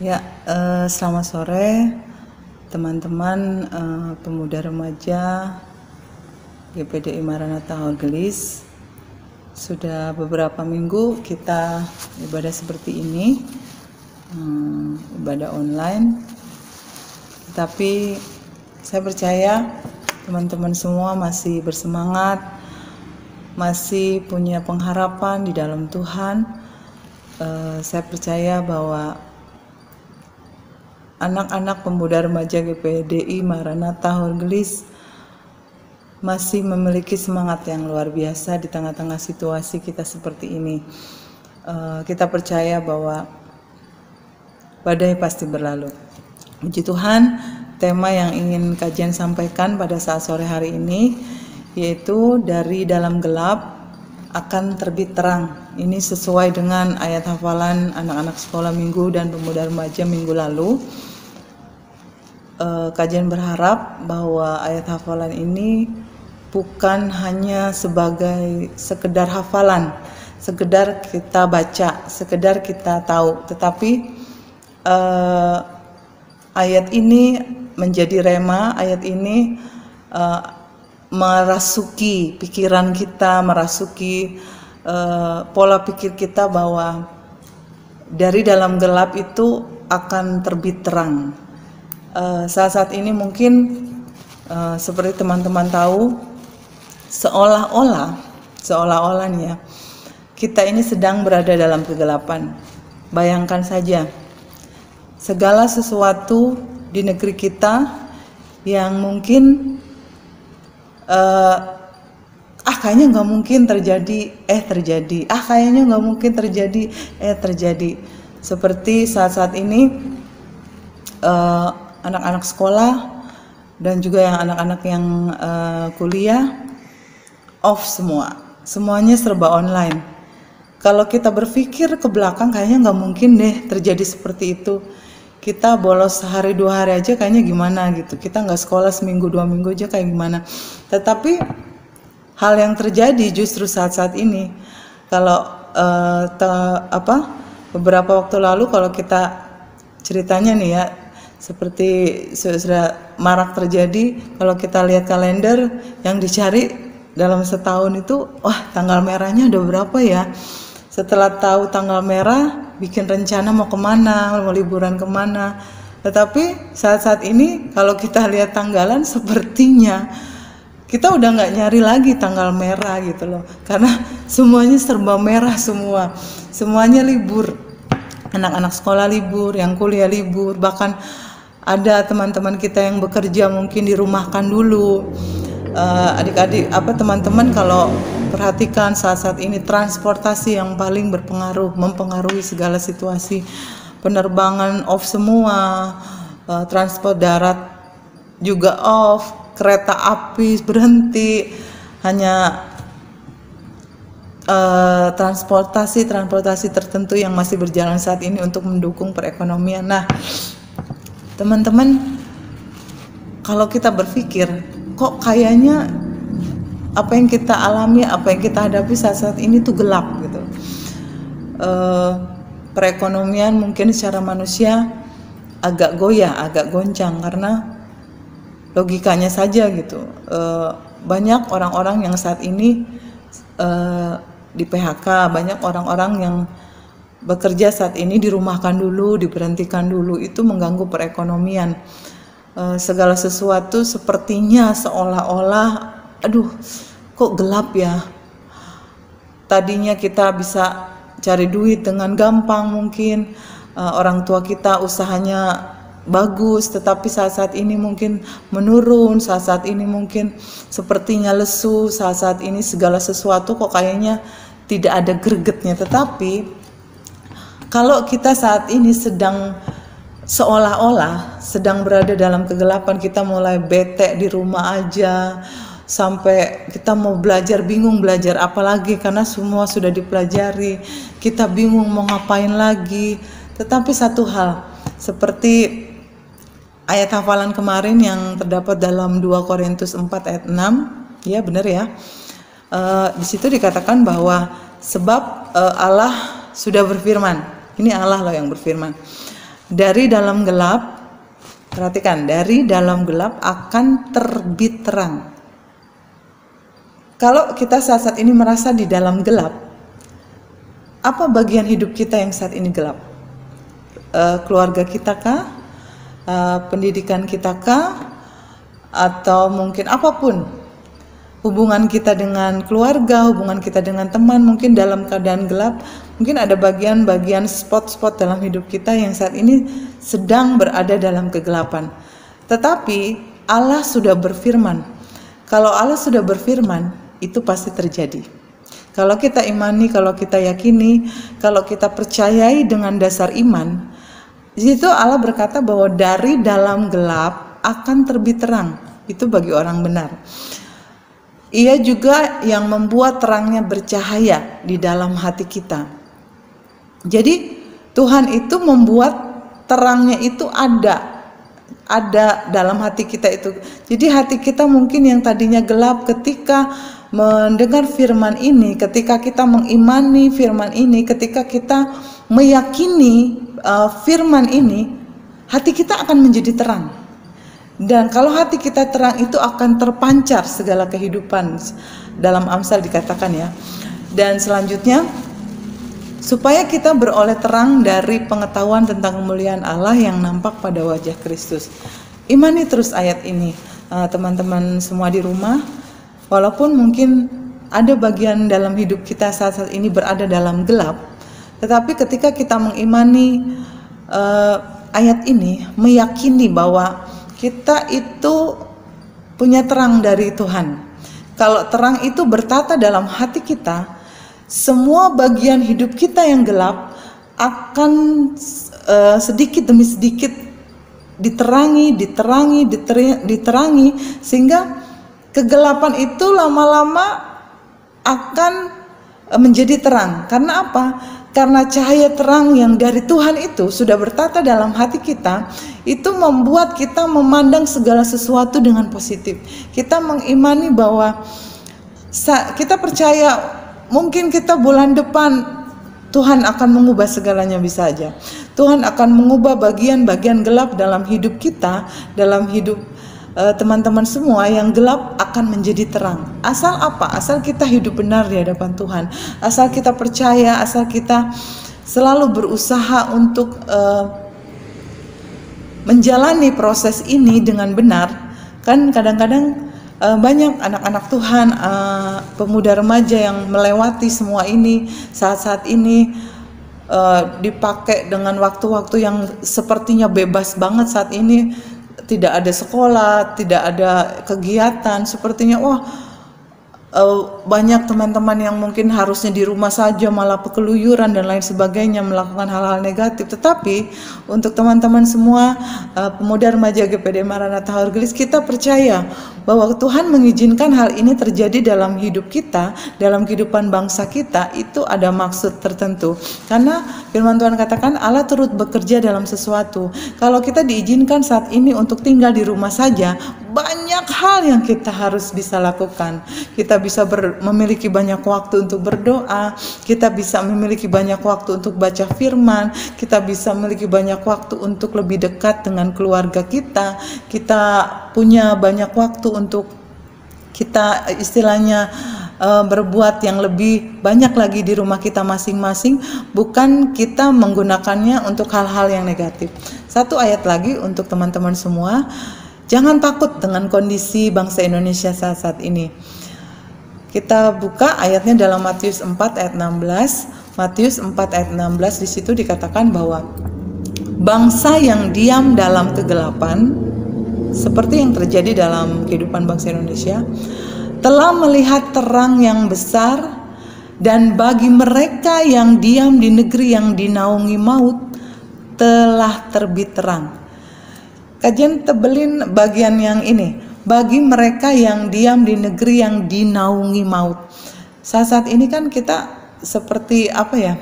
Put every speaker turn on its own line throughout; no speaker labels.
Ya, selamat sore teman-teman pemuda remaja GPDI Maranatha Horgelis. Sudah beberapa minggu kita ibadah seperti ini, ibadah online. Tetapi saya percaya teman-teman semua masih bersemangat, masih punya pengharapan di dalam Tuhan. Saya percaya bahwa anak-anak pemuda remaja GPDI Maranatha Horgelis masih memiliki semangat yang luar biasa di tengah-tengah situasi kita seperti ini. Kita percaya bahwa badai pasti berlalu. Puji Tuhan, tema yang ingin kajian sampaikan pada saat sore hari ini yaitu dari dalam gelap akan terbit terang. Ini sesuai dengan ayat hafalan anak-anak sekolah minggu dan pemuda remaja minggu lalu. Kajian berharap bahwa ayat hafalan ini bukan hanya sebagai sekedar hafalan, sekedar kita baca, sekedar kita tahu, tetapi ayat ini menjadi rema, ayat ini merasuki pikiran kita, merasuki pola pikir kita bahwa dari dalam gelap itu akan terbit terang. Saat-saat ini mungkin seperti teman-teman tahu, seolah-olah nih ya, kita ini sedang berada dalam kegelapan. Bayangkan saja, segala sesuatu di negeri kita yang mungkin kayaknya nggak mungkin terjadi, terjadi. Kayaknya nggak mungkin terjadi, terjadi. Seperti saat-saat ini anak-anak sekolah dan juga yang anak-anak yang kuliah off semua, semuanya serba online. Kalau kita berpikir ke belakang, kayaknya nggak mungkin deh terjadi seperti itu. Kita bolos sehari 2 hari aja kayaknya gimana gitu. Kita nggak sekolah seminggu 2 minggu aja kayak gimana. Tetapi hal yang terjadi justru saat-saat ini. Kalau beberapa waktu lalu kalau kita ceritanya nih ya, seperti sudah marak terjadi. Kalau kita lihat kalender yang dicari dalam setahun itu, tanggal merahnya udah berapa ya? Setelah tahu tanggal merah, bikin rencana mau kemana, mau liburan kemana. Tetapi saat-saat ini kalau kita lihat tanggalan, sepertinya kita udah nggak nyari lagi tanggal merah gitu loh, karena semuanya serba merah semua, semuanya libur. Anak-anak sekolah libur, yang kuliah libur, bahkan ada teman-teman kita yang bekerja mungkin dirumahkan dulu. Adik-adik, teman-teman kalau perhatikan saat-saat ini transportasi yang paling mempengaruhi segala situasi. Penerbangan off semua, transport darat juga off, kereta api berhenti, hanya transportasi tertentu yang masih berjalan saat ini untuk mendukung perekonomian. Nah, teman-teman, kalau kita berpikir, kok kayaknya apa yang kita alami, apa yang kita hadapi saat-saat ini tuh gelap gitu. Perekonomian mungkin secara manusia agak goyah, agak goncang karena logikanya saja gitu. Banyak orang-orang yang saat ini di PHK, banyak orang-orang yang bekerja saat ini dirumahkan dulu, diberhentikan dulu, itu mengganggu perekonomian. Segala sesuatu sepertinya seolah-olah, kok gelap ya. Tadinya kita bisa cari duit dengan gampang mungkin, orang tua kita usahanya bagus, tetapi saat-saat ini mungkin menurun, saat-saat ini mungkin sepertinya lesu, saat-saat ini segala sesuatu kok kayaknya tidak ada gregetnya. Tetapi kalau kita saat ini seolah-olah sedang berada dalam kegelapan, kita mulai bete di rumah aja, sampai kita mau belajar bingung belajar apa lagi karena semua sudah dipelajari, kita bingung mau ngapain lagi. Tetapi satu hal, seperti ayat hafalan kemarin yang terdapat dalam 2 Korintus 4 ayat 6, ya benar ya. Di situ dikatakan bahwa sebab Allah sudah berfirman. Ini Allah loh yang berfirman. Dari dalam gelap, perhatikan, dari dalam gelap akan terbit terang. Kalau kita saat ini merasa di dalam gelap, apa bagian hidup kita yang saat ini gelap? Keluarga kita kah? Pendidikan kita kah? Atau mungkin apapun, hubungan kita dengan keluarga, hubungan kita dengan teman mungkin dalam keadaan gelap. Mungkin ada bagian-bagian spot-spot dalam hidup kita yang saat ini sedang berada dalam kegelapan. Tetapi Allah sudah berfirman. Kalau Allah sudah berfirman, itu pasti terjadi. Kalau kita imani, kalau kita yakini, kalau kita percayai dengan dasar iman, di situ Allah berkata bahwa dari dalam gelap akan terbit terang. Itu bagi orang benar. Ia juga yang membuat terangnya bercahaya di dalam hati kita. Jadi Tuhan itu membuat terangnya itu ada dalam hati kita itu. Jadi hati kita mungkin yang tadinya gelap, ketika mendengar firman ini, ketika kita mengimani firman ini, ketika kita meyakini firman ini, hati kita akan menjadi terang. Dan kalau hati kita terang, itu akan terpancar segala kehidupan. Dalam Amsal dikatakan ya. Dan selanjutnya, supaya kita beroleh terang dari pengetahuan tentang kemuliaan Allah yang nampak pada wajah Kristus. Imani terus ayat ini, teman-teman semua di rumah. Walaupun mungkin ada bagian dalam hidup kita saat ini berada dalam gelap, tetapi ketika kita mengimani ayat ini, meyakini bahwa kita itu punya terang dari Tuhan. Kalau terang itu bertata dalam hati kita, semua bagian hidup kita yang gelap akan sedikit demi sedikit diterangi, sehingga kegelapan itu lama-lama akan menjadi terang. Karena apa? Karena cahaya terang yang dari Tuhan itu sudah bertata dalam hati kita, itu membuat kita memandang segala sesuatu dengan positif. Kita mengimani bahwa kita percaya mungkin kita bulan depan Tuhan akan mengubah segalanya, bisa aja. Tuhan akan mengubah bagian-bagian gelap dalam hidup kita, dalam hidup teman-teman semua yang gelap akan menjadi terang. Asal apa? Asal kita hidup benar di hadapan Tuhan. Asal kita percaya, asal kita selalu berusaha untuk menjalani proses ini dengan benar. Kan kadang-kadang banyak anak-anak Tuhan, pemuda remaja yang melewati semua ini, saat-saat ini dipakai dengan waktu-waktu yang sepertinya bebas banget saat ini. Tidak ada sekolah, tidak ada kegiatan, sepertinya banyak teman-teman yang mungkin harusnya di rumah saja malah keluyuran dan lain sebagainya, melakukan hal-hal negatif. Tetapi untuk teman-teman semua pemuda remaja GPD Maranatha Horgelis, kita percaya bahwa Tuhan mengizinkan hal ini terjadi dalam hidup kita, dalam kehidupan bangsa kita, itu ada maksud tertentu. Karena firman Tuhan katakan Allah turut bekerja dalam sesuatu. Kalau kita diizinkan saat ini untuk tinggal di rumah saja, banyak hal yang kita harus bisa lakukan. Kita bisa memiliki banyak waktu untuk berdoa, kita bisa memiliki banyak waktu untuk baca firman, kita bisa memiliki banyak waktu untuk lebih dekat dengan keluarga kita, kita punya banyak waktu untuk kita istilahnya berbuat yang lebih banyak lagi di rumah kita masing-masing, bukan kita menggunakannya untuk hal-hal yang negatif. Satu ayat lagi untuk teman-teman semua, jangan takut dengan kondisi bangsa Indonesia saat ini. Kita buka ayatnya dalam Matius 4 ayat 16. Matius 4 ayat 16, di situ dikatakan bahwa bangsa yang diam dalam kegelapan, seperti yang terjadi dalam kehidupan bangsa Indonesia, telah melihat terang yang besar, dan bagi mereka yang diam di negeri yang dinaungi maut, telah terbit terang. Kajian tebelin bagian yang ini. Bagi mereka yang diam di negeri yang dinaungi maut. Saat ini kan kita seperti apa ya,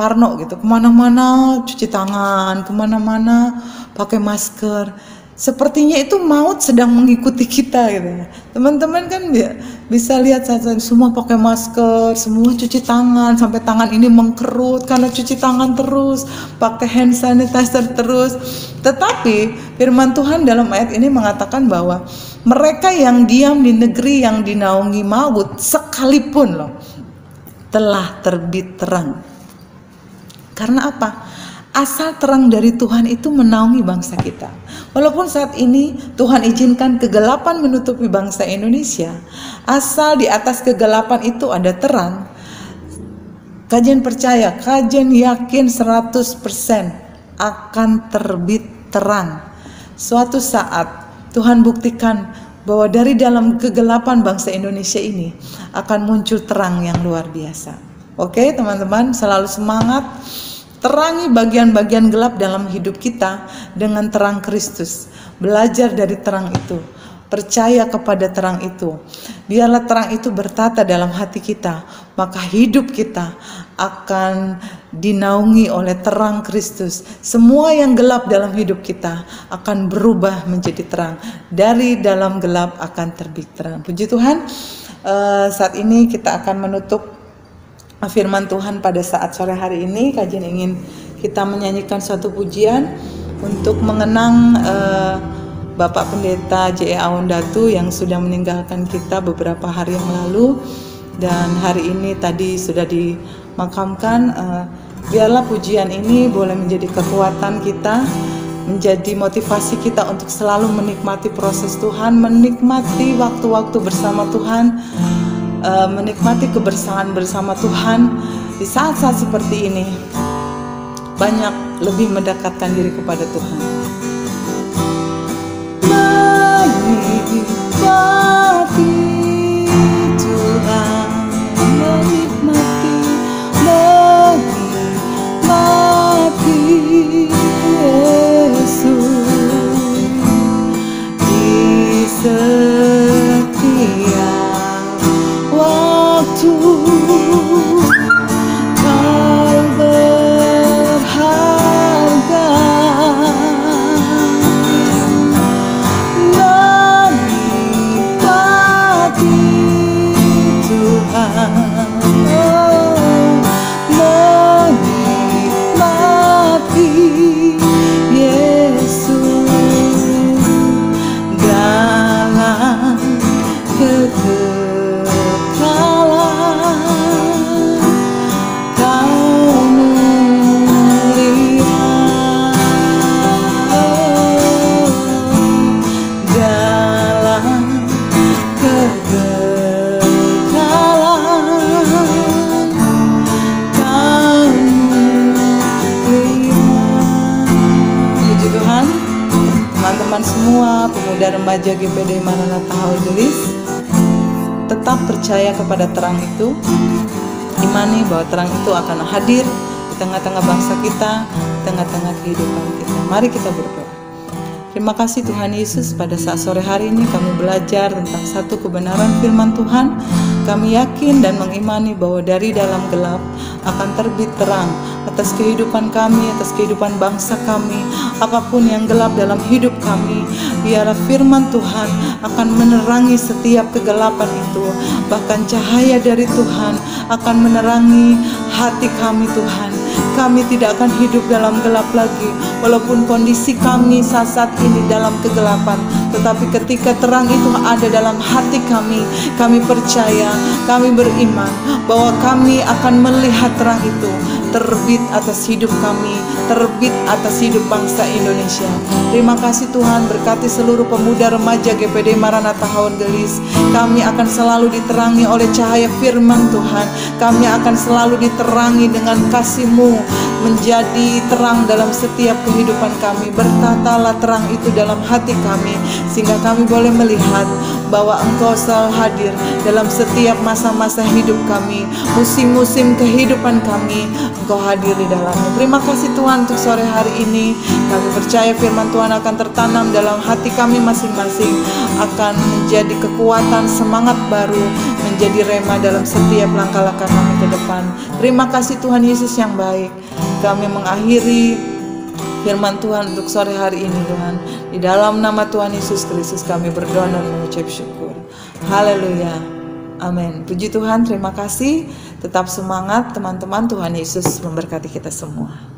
parno gitu, kemana-mana cuci tangan, kemana-mana pakai masker. sepertinya itu maut sedang mengikuti kita gitu. Teman-teman kan bisa lihat saat semua pakai masker, semua cuci tangan sampai tangan ini mengkerut karena cuci tangan terus, pakai hand sanitizer terus. Tetapi firman Tuhan dalam ayat ini mengatakan bahwa mereka yang diam di negeri yang dinaungi maut sekalipun loh telah terbit terang. Karena apa? Asal terang dari Tuhan itu menaungi bangsa kita. Walaupun saat ini Tuhan izinkan kegelapan menutupi bangsa Indonesia, asal di atas kegelapan itu ada terang. Kajian percaya, kajian yakin 100% akan terbit terang. Suatu saat Tuhan buktikan bahwa dari dalam kegelapan bangsa Indonesia ini akan muncul terang yang luar biasa. Oke teman-teman, selalu semangat. Terangi bagian-bagian gelap dalam hidup kita dengan terang Kristus. Belajar dari terang itu. Percaya kepada terang itu. Biarlah terang itu bertata dalam hati kita. Maka hidup kita akan dinaungi oleh terang Kristus. Semua yang gelap dalam hidup kita akan berubah menjadi terang. Dari dalam gelap akan terbit terang. Puji Tuhan. Saat ini kita akan menutup firman Tuhan pada saat sore hari ini. Kajian ingin kita menyanyikan suatu pujian untuk mengenang Bapak Pendeta J.E. Awondatu yang sudah meninggalkan kita beberapa hari yang lalu, dan hari ini tadi sudah dimakamkan. Biarlah pujian ini boleh menjadi kekuatan kita, menjadi motivasi kita untuk selalu menikmati proses Tuhan, menikmati waktu-waktu bersama Tuhan, menikmati kebersamaan bersama Tuhan. Di saat-saat seperti ini banyak lebih mendekatkan diri kepada Tuhan. Menikmati Tuhan, menikmati Yesus di setiap waktu. Kau berharga, menikmati Tuhan, menikmati Yesus dalam teman-teman semua pemuda remaja GPD Maranatha Gelis, tetap percaya kepada terang itu, imani bahwa terang itu akan hadir di tengah-tengah bangsa kita, di tengah-tengah kehidupan kita. Mari kita berdoa. Terima kasih Tuhan Yesus, pada saat sore hari ini kami belajar tentang satu kebenaran firman Tuhan. Kami yakin dan mengimani bahwa dari dalam gelap akan terbit terang atas kehidupan kami, atas kehidupan bangsa kami. Apapun yang gelap dalam hidup kami, biarlah firman Tuhan akan menerangi setiap kegelapan itu. Bahkan cahaya dari Tuhan akan menerangi hati kami Tuhan. Kami tidak akan hidup dalam gelap lagi, walaupun kondisi kami saat ini dalam kegelapan. Tetapi ketika terang itu ada dalam hati kami, kami percaya, kami beriman bahwa kami akan melihat terang itu terbit atas hidup kami, terbit atas hidup bangsa Indonesia. Terima kasih Tuhan, berkati seluruh pemuda remaja GPD Maranatha Gelis. Kami akan selalu diterangi oleh cahaya firman Tuhan. Kami akan selalu diterangi dengan kasih-Mu, menjadi terang dalam setiap kehidupan kami. Bertatalah terang itu dalam hati kami, sehingga kami boleh melihat bahwa Engkau selalu hadir dalam setiap masa-masa hidup kami, musim-musim kehidupan kami. Engkau hadir di dalamnya. Terima kasih Tuhan untuk sore hari ini. Kami percaya firman Tuhan akan tertanam dalam hati kami masing-masing, akan menjadi kekuatan, semangat baru, menjadi rema dalam setiap langkah-langkah kami ke depan. Terima kasih Tuhan Yesus yang baik. Kami mengakhiri firman Tuhan untuk sore hari ini Tuhan. Di dalam nama Tuhan Yesus Kristus kami berdoa dan mengucap syukur. Haleluya. Amin. Puji Tuhan, terima kasih. Tetap semangat teman-teman, Tuhan Yesus memberkati kita semua.